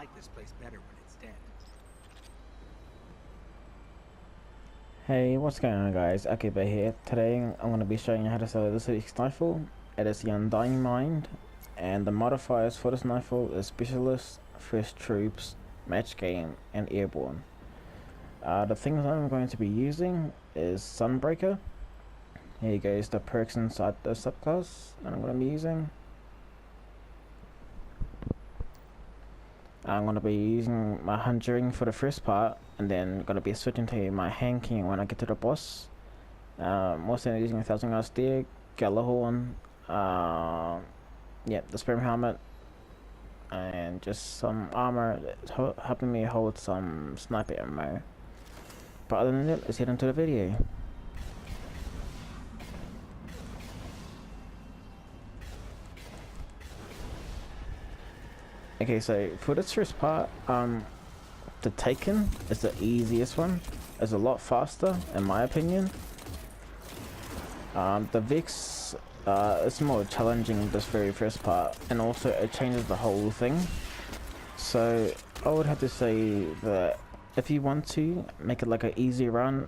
like this place better when it's dead. Hey, what's going on guys? ALKYbay here. Today I'm going to be showing you how to sell this week's nightfall. It is the Undying Mind, and the modifiers for this nightfall is Specialist, First Troops, Match Game, and Airborne. The things I'm going to be using is Sunbreaker. Here goes the perks inside the subclass that I'm going to be using. I'm going to be using my Conjuring for the first part, and then going to be switching to my Hand King when I get to the boss. Also using 1,000 Guard Steer, Gallahorn, the Sperm Helmet, and just some armor that's helping me hold some sniper ammo. But other than that, let's get into the video. Okay, so for this first part, the Taken is the easiest one. It's a lot faster, in my opinion. The Vix is more challenging this very first part, and also it changes the whole thing. So I would have to say that if you want to make it like an easy run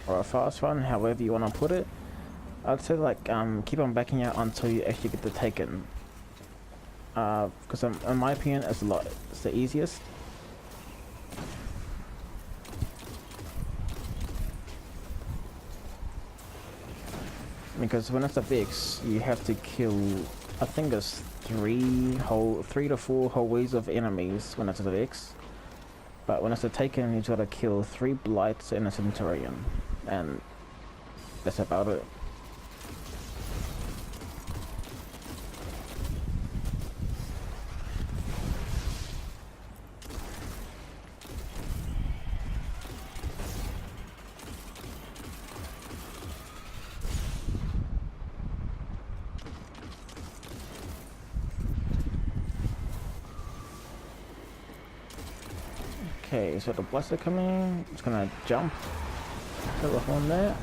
or a fast run, however you want to put it, I'd say like keep on backing out until you actually get the Taken. Because in my opinion, it's the easiest. Because when it's a Vix, you have to kill, I think it's 3 to 4 whole waves of enemies when it's a Vix. But when it's a Taken, you gotta kill 3 Blights and a Centurion, and that's about it. Okay, so the Blights are coming. It's gonna jump. Kill the horn there.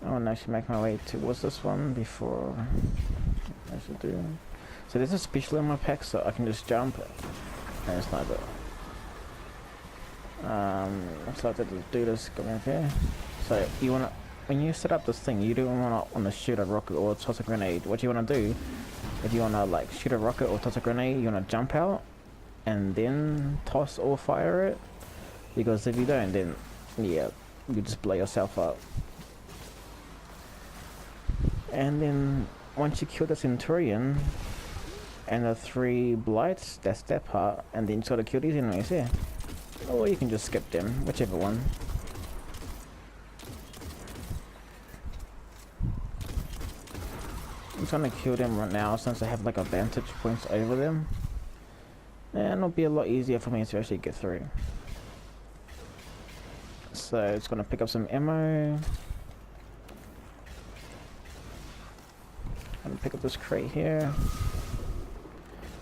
I want to actually make my way towards this one before I should do. So there's a special in my pack, so I can just jump and snipe it. Looks like the dude is coming here. So you wanna, when you set up this thing, you don't wanna shoot a rocket or toss a grenade. What you wanna do, if you wanna like shoot a rocket or toss a grenade, you wanna jump out and then toss or fire it, because if you don't, then yeah, you just blow yourself up. And then once you kill the Centurion and the 3 Blights, that's that part, and then you just gotta kill these enemies here, or you can just skip them, whichever one. I'm trying to kill them right now since I have like a vantage points over them. And it'll be a lot easier for me to actually get through. So it's gonna pick up some ammo. I'm gonna pick up this crate here.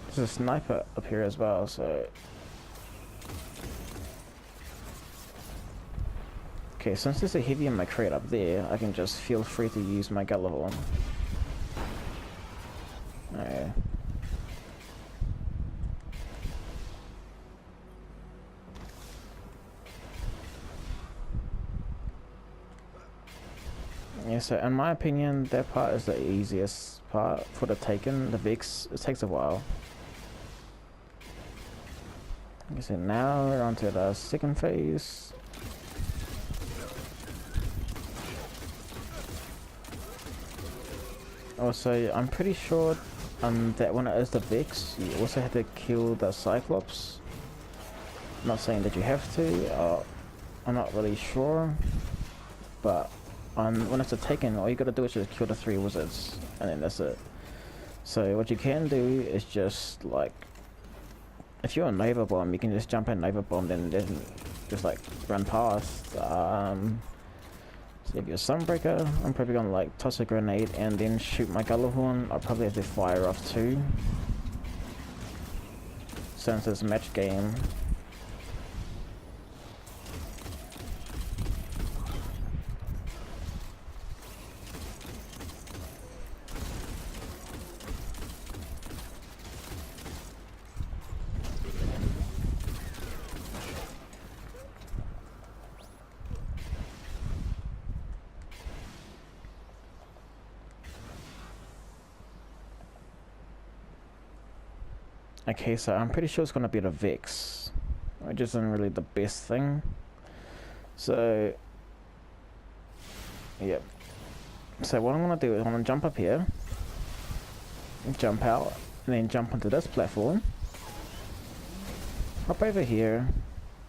There's a sniper up here as well, so. Okay, since there's a heavy in my crate up there, I can just feel free to use my Gallahorn. Okay. Yeah, so in my opinion, that part is the easiest part for the Taken. The Vix, it takes a while. Like I said, now we're on to the second phase. Also, I'm pretty sure that when it is the Vix, you also have to kill the Cyclops. I'm not saying that you have to, I'm not really sure, but when it's a Taken, all you gotta do is just kill the 3 wizards, and then that's it. So what you can do is just like, if you're a Nova Bomb, you can just jump in Nova Bomb, then just like run past. So if you're a Sunbreaker, I'm probably gonna like toss a grenade and then shoot my Gallahorn. I'll probably have to fire off 2, since it's match game. Okay, so I'm pretty sure it's gonna be the Vex, which isn't really the best thing. So, yep. So what I'm gonna do is I'm gonna jump up here, jump out, and then jump onto this platform, hop over here,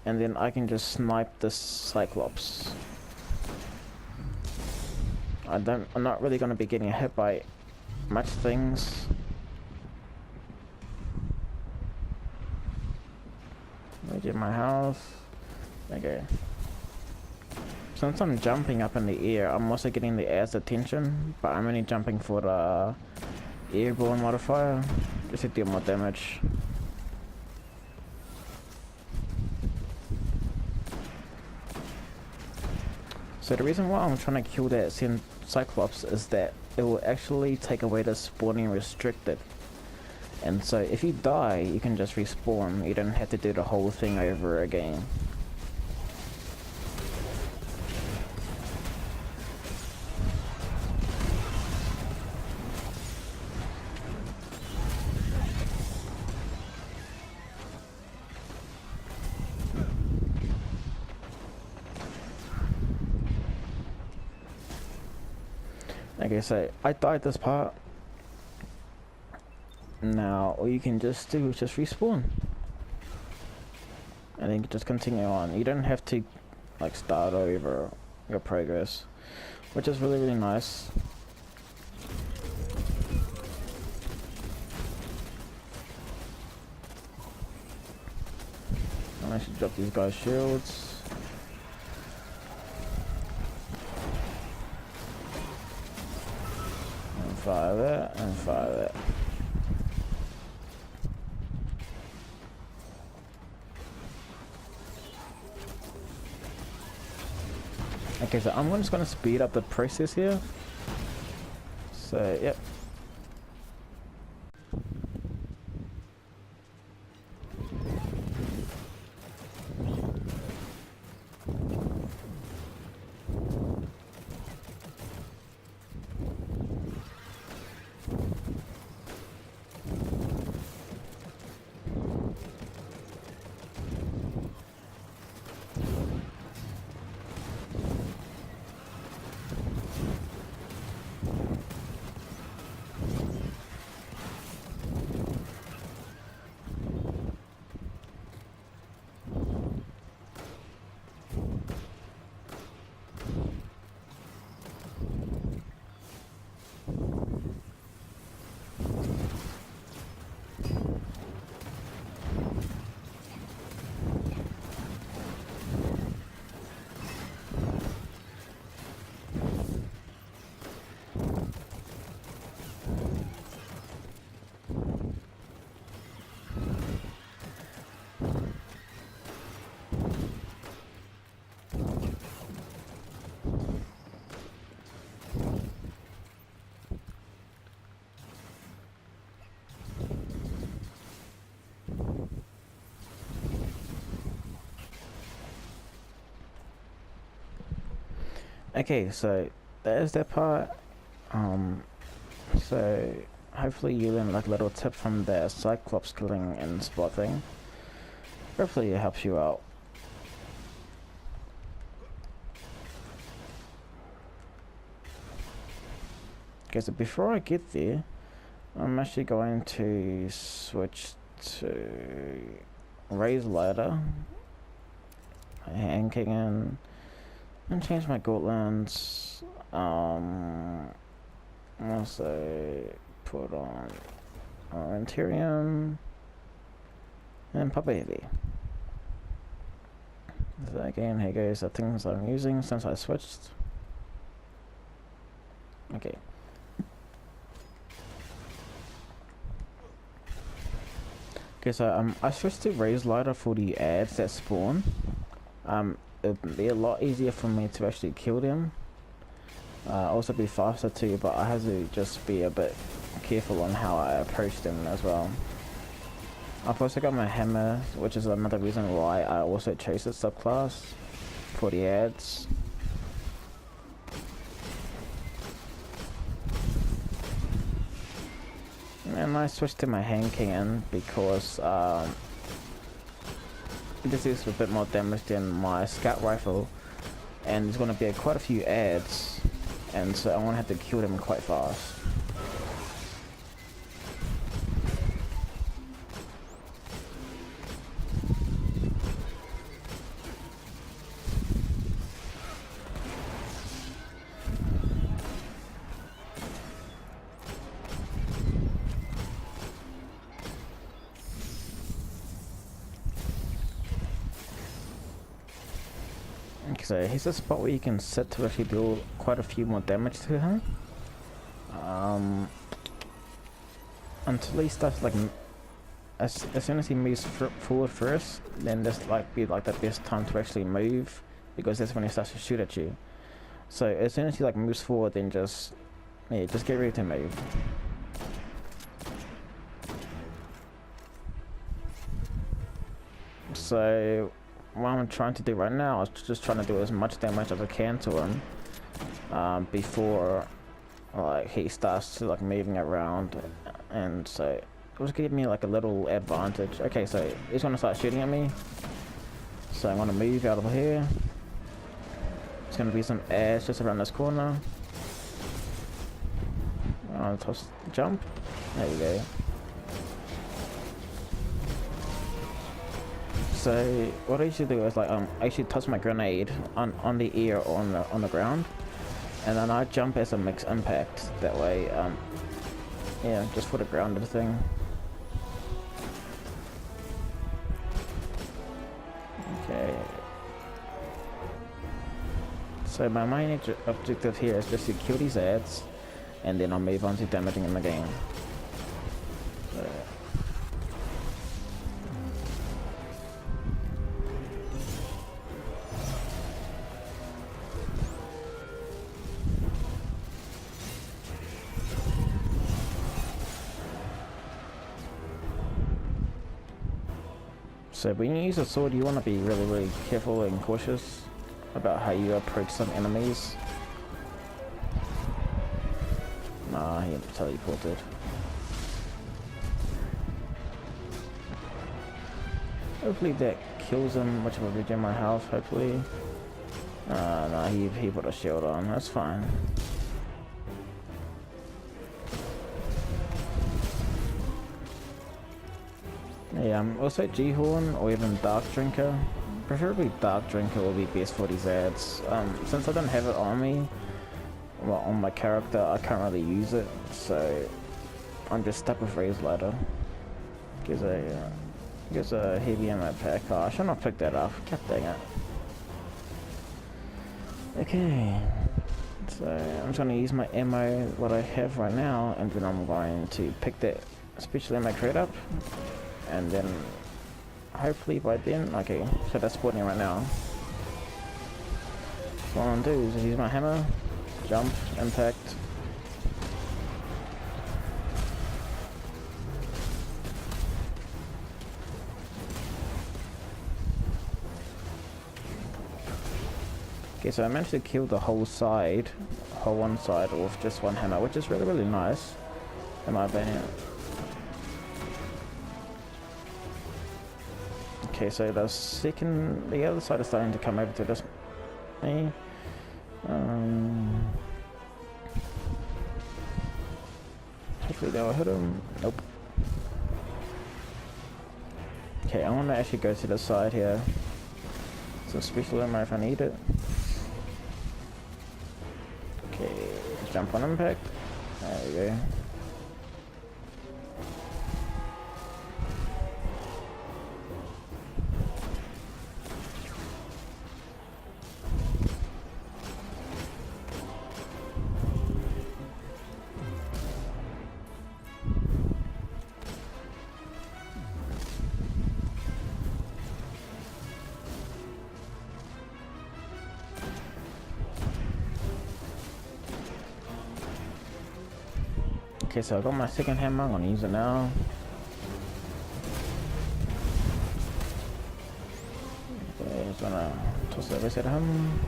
and then I can just snipe this Cyclops. I'm not really gonna be getting hit by much things. Let me get my house. Okay. Since I'm jumping up in the air, I'm also getting the air's attention, but I'm only jumping for the airborne modifier, just to deal more damage. So the reason why I'm trying to kill that Cyclops is that it will actually take away the spawning restricted. And so if you die, you can just respawn. You don't have to do the whole thing over again. Okay, so I died this part. Now all you can just do is just respawn. And then just continue on. You don't have to like start over your progress, which is really, really nice. I should drop these guys' shields. And fire that, and fire that. Okay, so I'm just gonna speed up the process here. So, yep. Okay, so that is that part. So hopefully you learn like a little tip from the Cyclops killing and spot thing. Hopefully it helps you out. Okay, so before I get there, I'm actually going to switch to Raise Ladder, Hand Cannon, and change my Gauntlets. Also put on Orientarium and Papa Heavy. So again, here goes the things I'm using since I switched. Okay. Okay, so I switched to Raise Ladder for the ads that spawn. It'd be a lot easier for me to actually kill them. Also be faster too, but I have to just be a bit careful on how I approach them as well. I've also got my hammer, which is another reason why I also chose this subclass for the ads. And I switched to my hand cannon because this is a bit more damage than my scout rifle, and there's going to be quite a few ads, and so I'm going to have to kill them quite fast. So here's a spot where you can sit to actually deal quite a few more damage to him. Until he starts like, as soon as he moves forward first, then this like be like the best time to actually move, because that's when he starts to shoot at you. So as soon as he like moves forward, then just get ready to move. So what I'm trying to do right now is just trying to do as much damage as I can to him before like he starts to like moving around, and so it was giving me like a little advantage. Okay, so he's gonna start shooting at me, so I'm gonna move out of here. There's gonna be some ads just around this corner. I'll toss jump. There you go. So what I usually do is like I actually toss my grenade on the air or on the ground, and then I jump as a mixed impact. That way, yeah, just for the grounded thing. Okay. So my main objective here is just to kill these ads, and then I'll move on to damaging them again. So when you use a sword, you want to be really careful and cautious about how you approach some enemies. Nah, he teleported. Hopefully that kills him, which will regen my health, hopefully. Nah, he put a shield on, that's fine. Yeah, also G-Horn or even Dark Drinker. Preferably Dark Drinker will be best for these ads. Since I don't have it on me, well, on my character, I can't really use it, so I'm just stuck with Raise Ladder. Gives a heavy ammo pack. Oh, I should not pick that up. God dang it. Okay, so I'm trying to use my ammo, what I have right now, and then I'm going to pick that special ammo crate up. And then, hopefully by then, okay, so that's spawning right now. What I'm gonna do is use my hammer, jump, impact. Okay, so I managed to kill the whole one side with just one hammer, which is really nice, in my opinion. Okay, so the other side is starting to come over to this me. Hopefully they'll hit him. Nope. Okay, I want to actually go to the side here. Some special ammo if I need it. Okay, jump on impact. There we go. Okay, so I got my second hammer, I'm gonna use it now. Okay, just gonna toss the rest at him.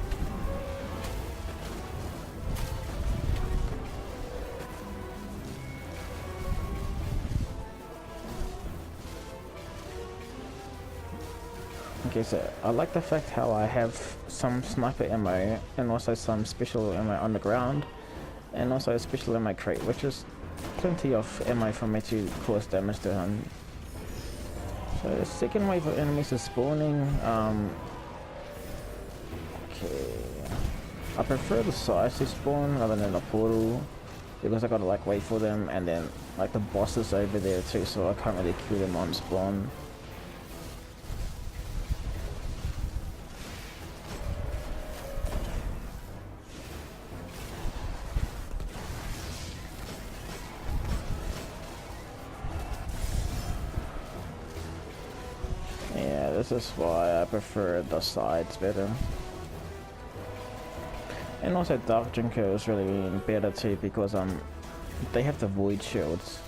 Okay, so I like the fact how I have some sniper ammo and also some special ammo on the ground, and also a special ammo crate, which is plenty of ammo for me to cause damage to him. So the second wave of enemies is spawning. Okay, I prefer the size to spawn rather than a portal, because I gotta like wait for them, and then like the boss is over there too, so I can't really kill them on spawn. Yeah, this is why I prefer the sides better. And also Dark Drinker is really better too, because they have the void shields,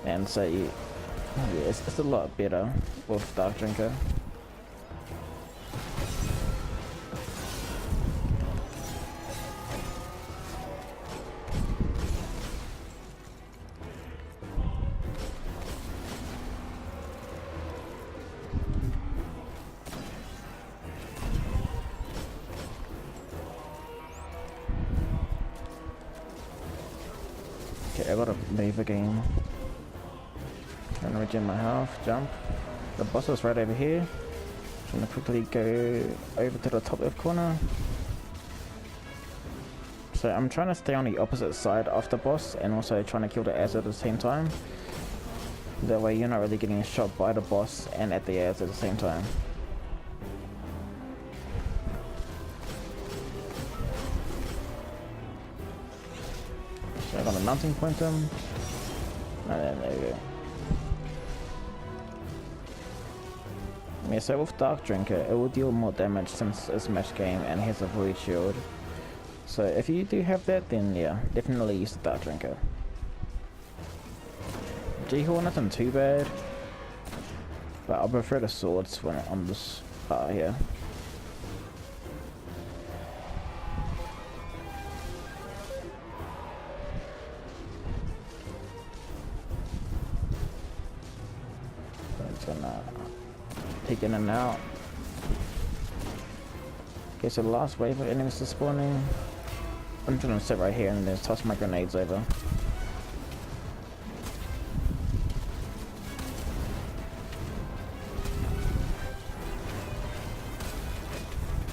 and so yeah, it's a lot better with Dark Drinker. Okay, I gotta move again. Trying to regen my health, jump. The boss is right over here. Trying to quickly go over to the top left corner. So I'm trying to stay on the opposite side of the boss and also trying to kill the ads at the same time. That way you're not really getting shot by the boss and at the ads at the same time. So I got a mounting pointer. And then there we go. Yeah, so with Dark Drinker, it will deal more damage since it's match game and has a void shield. So if you do have that, then yeah, definitely use the Dark Drinker. G-Horn isn't too bad, but I prefer the swords when on this part here. So it's gonna take in and out. Okay, so the last wave of enemies is spawning. I'm just gonna sit right here and then toss my grenades over.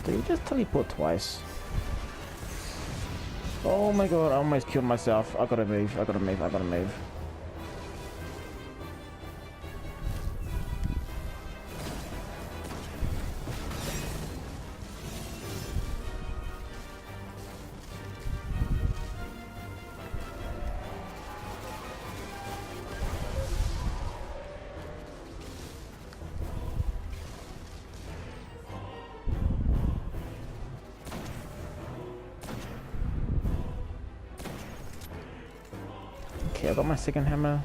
Did he just teleport twice? Oh my god, I almost killed myself. I gotta move, I gotta move, I gotta move. Okay, I got my second hammer.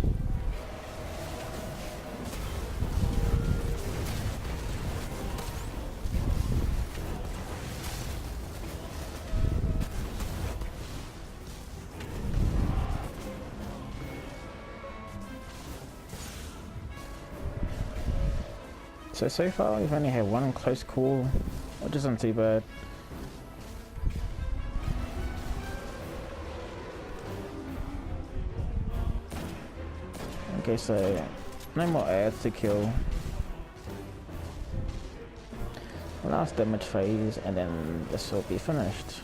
So far we've only had one close call, which isn't too bad. Okay, so no more ads to kill. Last damage phase, and then this will be finished.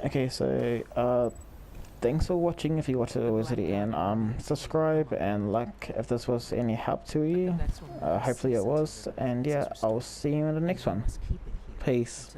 Okay, so thanks for watching. If you watched it all to the end, subscribe and like if this was any help to you. Hopefully it was, and yeah, I'll see you in the next one. Peace.